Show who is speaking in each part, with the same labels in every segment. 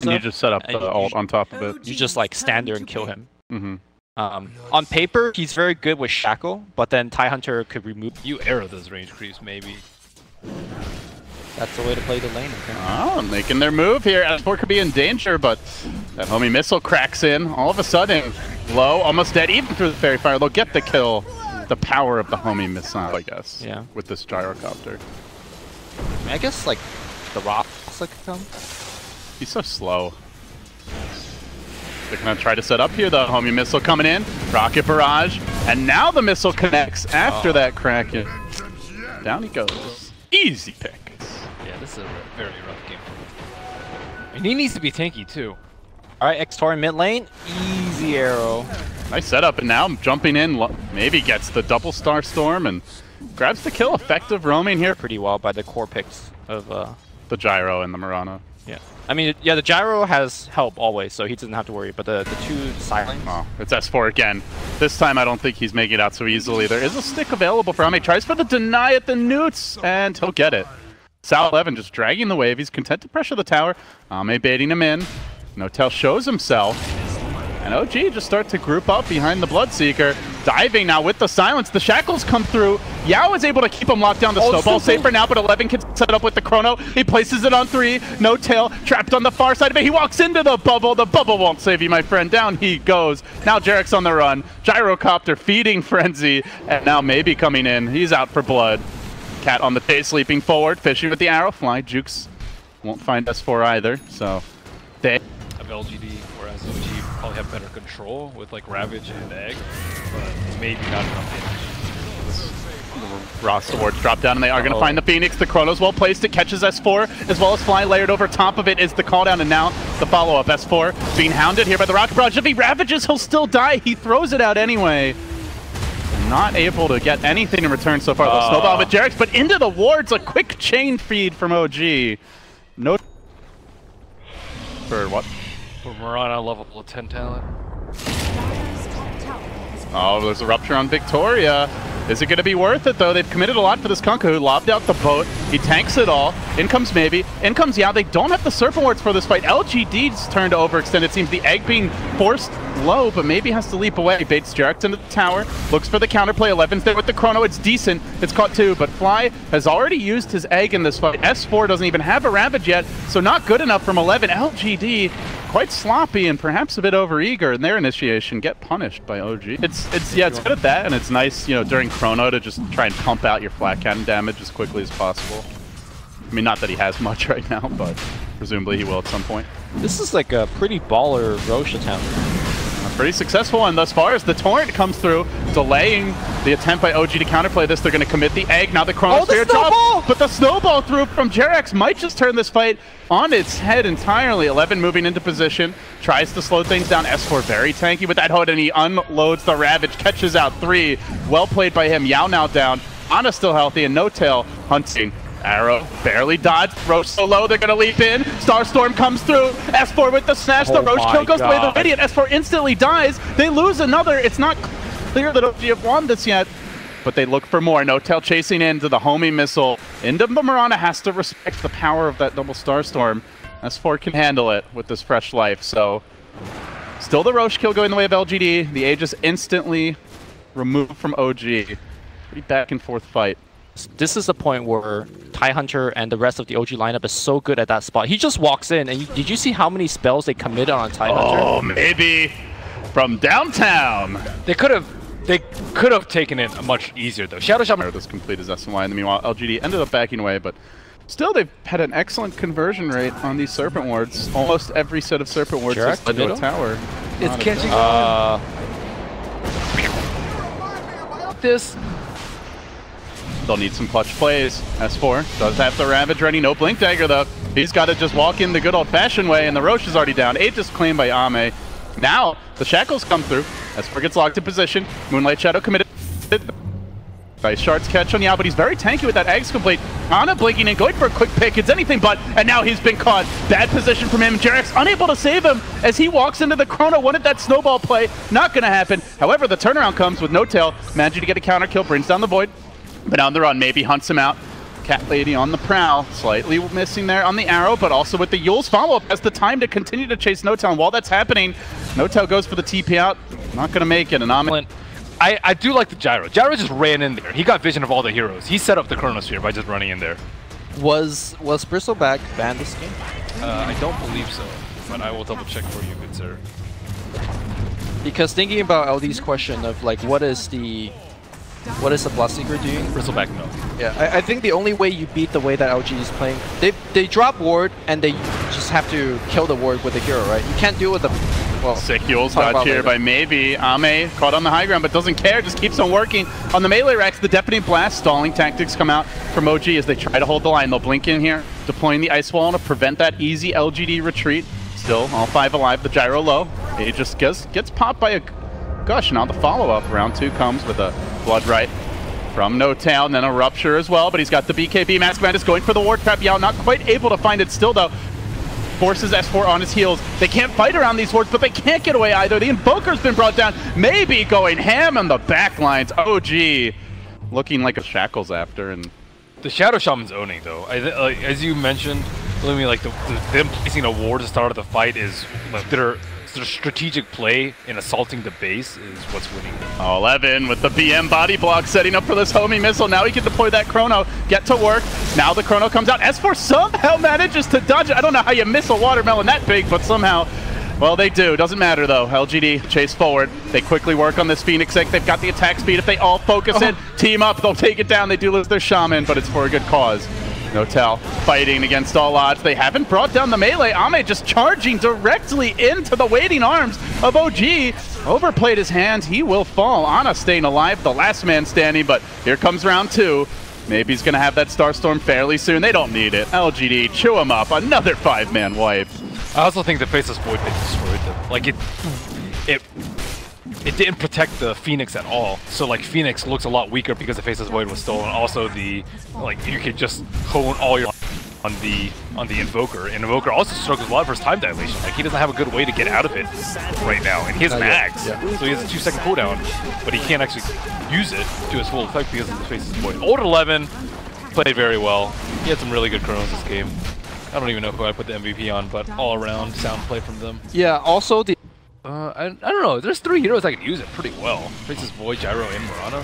Speaker 1: And you just set up the ult on top of it.
Speaker 2: You just like stand there and kill him.
Speaker 1: Mm-hmm.
Speaker 2: On paper, he's very good with Shackle, but then Hunter could remove.
Speaker 3: You arrow those range creeps, maybe.
Speaker 2: That's the way to play the lane.
Speaker 1: Oh, making their move here. S4 could be in danger, but that homie missile cracks in. All of a sudden, low, almost dead, even through the fairy fire. They'll get the kill. The power of the homie missile, I guess.
Speaker 2: Yeah.
Speaker 1: With this gyrocopter.
Speaker 2: I guess like the rocks like come.
Speaker 1: He's so slow. They're gonna try to set up here. The homie missile coming in. Rocket barrage, and now the missile connects after that Kraken. Down he goes. Easy pick.
Speaker 3: Yeah, this is a very rough game. And he needs to be tanky too.
Speaker 2: Alright, X-Tor in mid lane. Easy arrow.
Speaker 1: Nice setup, and now I'm jumping in. Maybe gets the double star storm and grabs the kill. Effective roaming here.
Speaker 2: Pretty well by the core picks of
Speaker 1: the gyro and the Murano.
Speaker 2: Yeah. I mean, yeah, the gyro has help always, so he doesn't have to worry. But the two silence.
Speaker 1: Oh, it's S4 again. This time I don't think he's making it out so easily. There is a stick available for Ame. Tries for the deny at the newts, and he'll get it. Sal 11 just dragging the wave. He's content to pressure the tower. Ame baiting him in. Notel shows himself. And OG just start to group up behind the Bloodseeker. Diving now with the silence. The shackles come through. Yao is able to keep him locked down. The snowball safe for now, but 11 can set it up with the chrono. He places it on 3. No tail. Trapped on the far side of it. He walks into the bubble. The bubble won't save you, my friend. Down he goes. Now Jarek's on the run. Gyrocopter feeding Frenzy. And now maybe coming in. He's out for blood. Cat on the chase, leaping forward. Fishing with the arrow. Fly. Jukes won't find S4 either. So they...
Speaker 3: Of LGD, whereas OG probably have better control with like Ravage and Egg, but maybe not enough damage.
Speaker 1: Ross wards drop down, and they are going to find the Phoenix. The Chrono's well placed. It catches S4, as well as Fly layered over top of it is the call down, and now the follow-up. S4 being hounded here by the Rocket Barrage. If he ravages, he'll still die. He throws it out anyway. Not able to get anything in return so far. The snowball with Jarek's, but into the wards. A quick chain feed from OG. No. For what?
Speaker 3: We're on a level 10 talent.
Speaker 1: Oh, there's a rupture on Victoria. Is it going to be worth it, though? They've committed a lot for this Kunkka, who lobbed out the boat. He tanks it all. In comes Maybe. In comes Yao. They don't have the Serpent Wards for this fight. LGD's turn to overextend. It seems the Egg being forced low, but maybe has to leap away. He baits Jarek into the tower. Looks for the counterplay. 11's there with the Chrono. It's decent. It's caught too, but Fly has already used his Egg in this fight. S4 doesn't even have a Ravage yet, so not good enough from 11. LGD quite sloppy and perhaps a bit overeager in their initiation. Get punished by OG. It's good at that, and it's nice, you know, during Chrono to just try and pump out your flat cannon damage as quickly as possible. I mean, not that he has much right now, but presumably he will at some point.
Speaker 2: This is like a pretty baller Roche attempt.
Speaker 1: Pretty successful one thus far as the Torrent comes through, delaying the attempt by OG to counterplay this. They're going to commit the Egg. Now the Chronosphere drop, but the snowball through from Jarex might just turn this fight on its head entirely. 11 moving into position, tries to slow things down. S4 very tanky with that hood, and he unloads the Ravage, catches out 3. Well played by him. Yao now down. Ana still healthy, and No Tail hunting. Arrow barely dodged. Roche so low, they're going to leap in. Starstorm comes through. S4 with the snatch. The Roche kill goes away. The Radiant. S4 instantly dies. They lose another. It's not clear that OG have won this yet, but they look for more. No Tail chasing into the homie missile. Into Marana has to respect the power of that double Starstorm. S4 can handle it with this fresh life. So still the Roche kill going the way of LGD. The Aegis instantly removed from OG. Pretty back and forth fight.
Speaker 2: This is the point where Hunter and the rest of the OG lineup is so good at that spot. He just walks in, and did you see how many spells they committed on Hunter?
Speaker 1: Oh, maybe from downtown.
Speaker 3: They could have taken it much easier though. Shadow Shaman.
Speaker 1: This complete as SMY, and meanwhile LGD ended up backing away, but still they've had an excellent conversion rate on these Serpent Wards. Almost every set of Serpent Wards has led to a tower.
Speaker 3: It's catching this.
Speaker 1: They'll need some clutch plays. S4 does have the Ravage ready. No Blink Dagger, though. He's got to just walk in the good old-fashioned way, and the Roche is already down. Aegis claimed by Ame. Now, the Shackles come through. S4 gets locked in position. Moonlight Shadow committed. Nice shards catch on Yao, but he's very tanky with that Eggs complete. Ana blinking in, going for a quick pick. It's anything but, and now he's been caught. Bad position from him. Jarek's unable to save him as he walks into the Chrono. Wanted that snowball play. Not going to happen. However, the turnaround comes with No Tail. Managing to get a counter kill, brings down the Void. But on the run, maybe hunts him out. Cat Lady on the prowl, slightly missing there on the arrow, but also with the Yule's follow-up has the time to continue to chase No-Tail. And while that's happening, No-Tail goes for the TP out, not going to make it. And
Speaker 3: I do like the Gyro. Gyro just ran in there. He got vision of all the heroes. He set up the Chronosphere by just running in there.
Speaker 2: Was Bristleback banned this game?
Speaker 3: I don't believe so, but I will double check for you, good sir.
Speaker 2: Because thinking about LD's question of like what is the Bloodseeker doing?
Speaker 3: Bristleback, no.
Speaker 2: Yeah, I think the only way you beat the way that LG is playing, they drop ward and they just have to kill the ward with the hero, right? You can't do it with the
Speaker 1: sick Yule's dodge here by maybe. Ame caught on the high ground but doesn't care, just keeps on working. On the melee racks, the Deafening Blast stalling tactics come out from OG as they try to hold the line. They'll blink in here, deploying the Ice Wall to prevent that easy LGD retreat. Still, all 5 alive, the Gyro low. He just gets popped by a Gush. Now the follow-up, round 2 comes with a Blood Right from No-Tail, and then a Rupture as well, but he's got the BKB. Mask Bandit going for the Ward Trap. Yao not quite able to find it still, though. Forces S4 on his heels. They can't fight around these wards, but they can't get away either. The Invoker's been brought down. Maybe going ham on the backlines. OG looking like a Shackles after. And
Speaker 3: the Shadow Shaman's owning, though. As you mentioned, them placing a ward to start of the fight is like their strategic play in assaulting the base is what's winning.
Speaker 1: 11 with the BM body block setting up for this homing missile. Now he can deploy that Chrono, get to work. Now the Chrono comes out. S4 somehow manages to dodge it. I don't know how you miss a watermelon that big, but somehow, well, they do. Doesn't matter, though. LGD chase forward. They quickly work on this Phoenix Egg. They've got the attack speed. If they all focus in, team up, they'll take it down. They do lose their Shaman, but it's for a good cause. No-Tail fighting against all odds. They haven't brought down the melee. Ame just charging directly into the waiting arms of OG. Overplayed his hands. He will fall. Ana staying alive, the last man standing, but here comes round 2. Maybe he's going to have that Starstorm fairly soon. They don't need it. LGD, chew him up. Another 5-man wipe.
Speaker 3: I also think the Faceless Void Pit destroyed them. Like, it didn't protect the Phoenix at all. So like Phoenix looks a lot weaker because the Faceless Void was stolen. Also you could just hone all your on the Invoker. And Invoker also struggles a lot for his time dilation. Like he doesn't have a good way to get out of it right now. And he has mags. So he has a 2-second cooldown, but he can't actually use it to his full effect because of the Faceless Void. Old 11 played very well. He had some really good chronos this game. I don't even know who I put the MVP on, but all around sound play from them.
Speaker 2: Yeah, also the
Speaker 3: I don't know. There's 3 heroes that can use it pretty well. Faceless Void, Gyro, and Mirana.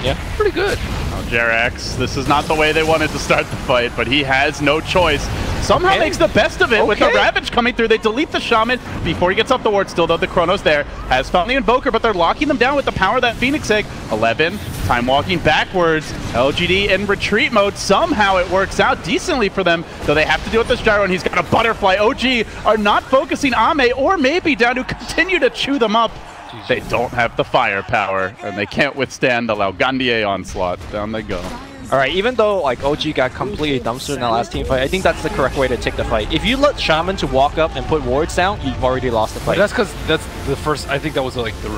Speaker 3: Yeah, pretty good.
Speaker 1: Oh, Jerax, this is not the way they wanted to start the fight, but he has no choice. Somehow makes the best of it with the Ravage coming through. They delete the Shaman before he gets off the ward. Still, though, the Chrono's there. Has found the Invoker, but they're locking them down with the power of that Phoenix Egg. 11, time walking backwards. LGD in retreat mode. Somehow it works out decently for them, though they have to deal with this Gyro, and he's got a Butterfly. OG are not focusing Ame or maybe down to continue to chew them up. They don't have the firepower, and they can't withstand the Laugandie onslaught. Down they go.
Speaker 2: Alright, even though like OG got completely dumpstered in the last team fight, I think that's the correct way to take the fight. If you let Shaman to walk up and put wards down, you've already lost the fight.
Speaker 3: But that's because that's the first, I think that was like the